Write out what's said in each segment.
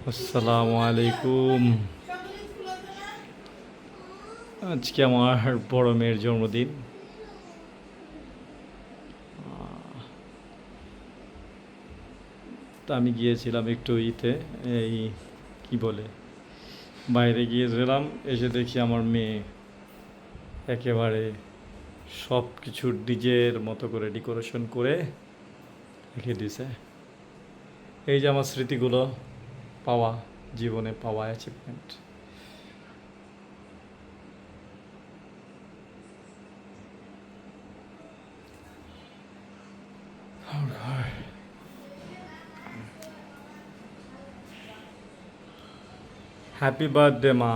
আসসালামু আলাইকুম। আজকে আমার বড় মেয়ের জন্মদিন। তা আমি গিয়েছিলাম একটু এই কি বলে বাইরে গিয়েছিলাম, এসে দেখি আমার মেয়ে একেবারে সব কিছু ডিজের মতো করে ডেকোরেশন করে রেখে দিয়েছে। এই যে আমার স্মৃতিগুলো, পাওয়া জীবনে পাওয়া অ্যাচিভমেন্ট। হ্যাপি বার্থডে মা।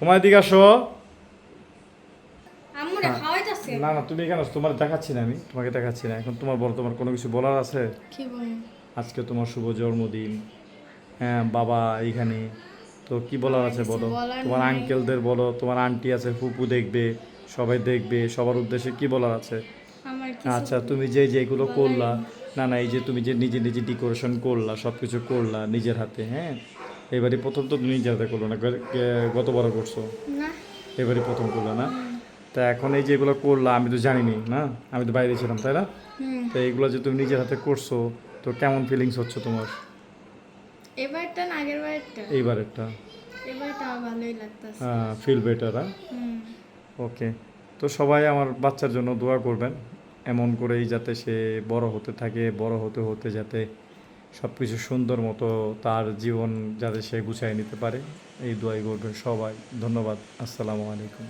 তোমার দিকে আসো। আম্মুরে খাওয়াইতাছে। না না, তুমি কেন? তোমার দেখাচ্ছি না, আমি তোমাকে দেখাচ্ছি না এখন। তোমার বলো, তোমার কোনো কিছু বলার আছে? কি বলবো? আজকে তোমার শুভ জন্মদিন। হ্যাঁ, বাবা এইখানে। তো কি বলার আমার আছে কিছু বলো? বলার তোমার নাই। আঙ্কেলদের বলো, তোমার আন্টি আছে, ফুপু দেখবে, সবাই দেখবে, সবার উদ্দেশ্যে কি বলার আছে? আমার কিছু আচ্ছা, তুমি যে যেগুলো করলা, বলারই নেই। না না, এই যে তুমি যে নিজে নিজে ডেকোরেশন করলা, সব কিছু করলা নিজের হাতে, হ্যাঁ, এবারই প্রথম তো তুমি নিজের হাতে করলো না, গতবারও করছো, না। এবারই প্রথম করলো না? তা এখন এই যেগুলো করলা আমি তো জানিনি না, আমি তো বাইরে ছিলাম, তাই না? হুম। তো এইগুলো যে তুমি নিজের হাতে করছো, তো কেমন ফিলিংস হচ্ছে তোমার? এবারটা না আগের বারটা? এইবারেরটা এবারটা আমার ভালোই লাগতাছে। Feel better. হুম। ওকে। তো সবাই আমার বাচ্চার জন্য দোয়া করবেন, এমন করেই যাতে সে বড় হতে থাকে, বড় হতে হতে যাতে সব কিছু সুন্দর মতো তার জীবন যাতে সে গুছিয়ে নিতে পারে, এই দোয়াই করবেন সবাই। ধন্যবাদ। আসসালামু আলাইকুম।